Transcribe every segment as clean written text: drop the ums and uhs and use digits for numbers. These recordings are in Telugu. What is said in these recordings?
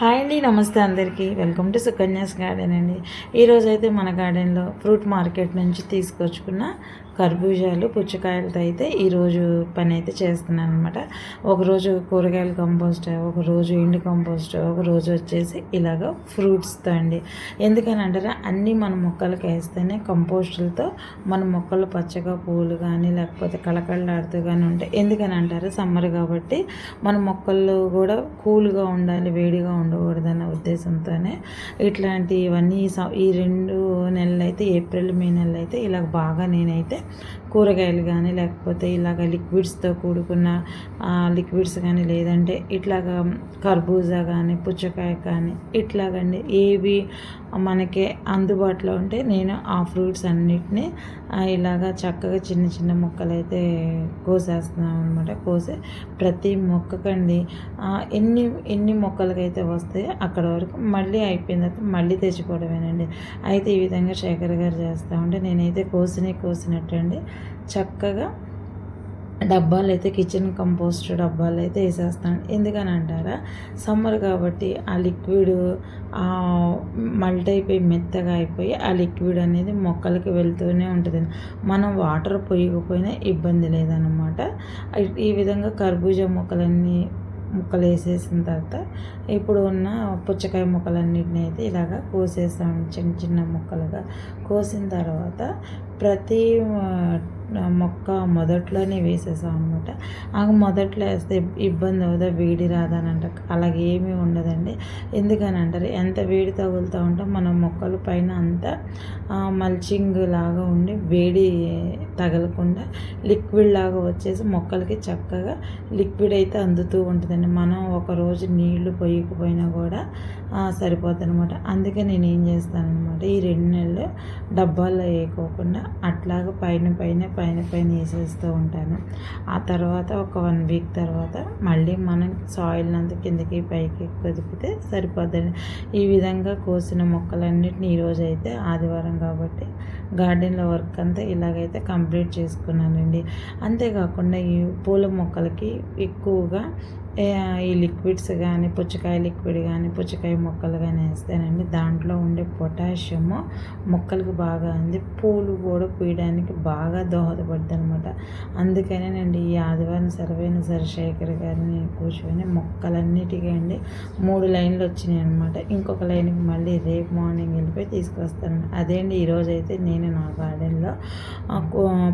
హాయ్ అండి, నమస్తే అందరికీ. వెల్కమ్ టు సుకన్యాస్ గార్డెన్ అండి. ఈరోజైతే మన గార్డెన్లో ఫ్రూట్ మార్కెట్ నుంచి తీసుకొచ్చుకున్న కర్బూజాలు, పుచ్చకాయలతో అయితే ఈరోజు పని అయితే చేస్తున్నాను అనమాట. ఒకరోజు కూరగాయల కంపోస్ట్, ఒకరోజు ఎండు కంపోస్ట్, ఒకరోజు వచ్చేసి ఇలాగ ఫ్రూట్స్తో అండి. ఎందుకని అంటారా, అన్నీ మన మొక్కలకి వేస్తేనే కంపోస్టులతో మన మొక్కలు పచ్చగా పూలు కానీ లేకపోతే కళకళలాడుతూ కానీ ఉంటాయి. ఎందుకని అంటారు, సమ్మర్ కాబట్టి మన మొక్కలు కూడా కూల్గా ఉండాలి, వేడిగా ఉండకూడదన్న ఉద్దేశంతోనే ఇట్లాంటివన్నీ ఈ 2 నెలలు అయితే, ఏప్రిల్ మే నెలలు అయితే ఇలాగ బాగా నేనైతే కూరగాయలు కానీ లేకపోతే ఇలాగ లిక్విడ్స్తో కూడుకున్న లిక్విడ్స్ కానీ లేదంటే ఇట్లాగా కర్బూజా కానీ పుచ్చకాయ కానీ ఇట్లాగండి ఏవి మనకి అందుబాటులో ఉంటే నేను ఆ ఫ్రూట్స్ అన్నిటినీ ఇలాగా చక్కగా చిన్న చిన్న ముక్కలు అయితే కోసేస్తున్నాను అనమాట. కోసి ప్రతి మొక్కకండి ఎన్ని మొక్కలకైతే వస్తాయో అక్కడ వరకు మళ్ళీ అయిపోయిన తర్వాత మళ్ళీ తెచ్చుకోవడమేనండి. అయితే ఈ విధంగా శేఖర్ గారు చేస్తూ ఉంటే నేనైతే కోసినట్టండి చక్కగా డబ్బాలు అయితే, కిచెన్ కంపోస్ట్ డబ్బాలు అయితే వేసేస్తాను. ఎందుకని అంటారా, సమ్మర్ కాబట్టి ఆ లిక్విడ్ మల్ట్ అయిపోయి మెత్తగా అయిపోయి ఆ లిక్విడ్ అనేది మొక్కలకి వెళ్తూనే ఉంటుంది. మనం వాటర్ పోయకపోయినా ఇబ్బంది లేదన్నమాట. ఈ విధంగా కర్బూజా ముక్కలు వేసేసిన తర్వాత ఇప్పుడు ఉన్న పుచ్చకాయ ముక్కలన్నిటిని అయితే ఇలాగ కోసేసాము చిన్న చిన్న ముక్కలుగా. కోసిన తర్వాత ప్రతి మొక్క మొదట్లోనే వేసేసాం అనమాట. మొదట్లో వేస్తే ఇబ్బంది అవుదా, వేడి రాదని అంట, అలాగేమీ ఉండదండి. ఎందుకని అంటారు, ఎంత వేడి తగులుతూ ఉంటే మన మొక్కలు పైన అంతా మల్చింగ్ లాగా ఉండి వేడి తగలకుండా లిక్విడ్ లాగా వచ్చేసి మొక్కలకి చక్కగా లిక్విడ్ అయితే అందుతూ ఉంటుందండి. మనం ఒకరోజు నీళ్లు పోయకపోయినా కూడా సరిపోతుంది అనమాట. అందుకే నేను ఏం చేస్తానమాట, ఈ 2 నెలలు డబ్బాల్లో వేయకోకుండా అట్లాగా పైన వేసేస్తూ ఉంటాను. ఆ తర్వాత ఒక 1 వీక్ తర్వాత మళ్ళీ మనం సాయిల్ అంతా కిందకి పైకి కదిపితే సరిపోద్దండి. ఈ విధంగా కోసిన మొక్కలన్నిటిని ఈరోజు అయితే ఆదివారం కాబట్టి గార్డెన్లో వర్క్ అంతా ఇలాగైతే కంప్లీట్ చేసుకున్నానండి. అంతేకాకుండా ఈ పూల మొక్కలకి ఎక్కువగా ఈ లిక్విడ్స్ కానీ పుచ్చకాయ లిక్విడ్ కానీ పుచ్చకాయ మొక్కలు కానీ వేస్తేనండి దాంట్లో ఉండే పొటాషియము మొక్కలకు బాగా అంది పూలు కూడా పూయడానికి బాగా దోహదపడుతుంది అనమాట. అందుకనేనండి ఈ ఆదివారం సర్వేన శేఖర్ గారిని కూర్చొని మొక్కలన్నిటికీ అండి 3 లైన్లు వచ్చినాయి అనమాట. ఇంకొక లైన్కి మళ్ళీ రేపు మార్నింగ్ వెళ్ళిపోయి తీసుకొస్తాను. అదే అండి ఈరోజు అయితే నేను నా గార్డెన్లో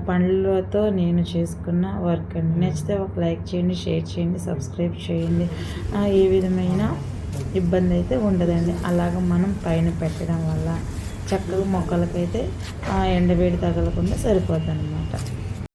పండ్లతో నేను చేసుకున్న వర్క్ అండి. నచ్చితే ఒక లైక్ చేయండి, షేర్ చేయండి, సబ్స్క్రైబ్ చేయండి. ఏ విధమైన ఇబ్బంది అయితే ఉండదండి. అలాగ మనం పైన పెట్టడం వల్ల చక్కగా మొక్కలకైతే ఎండవేడి తగలకుండా సరిపోద్ది అనమాట.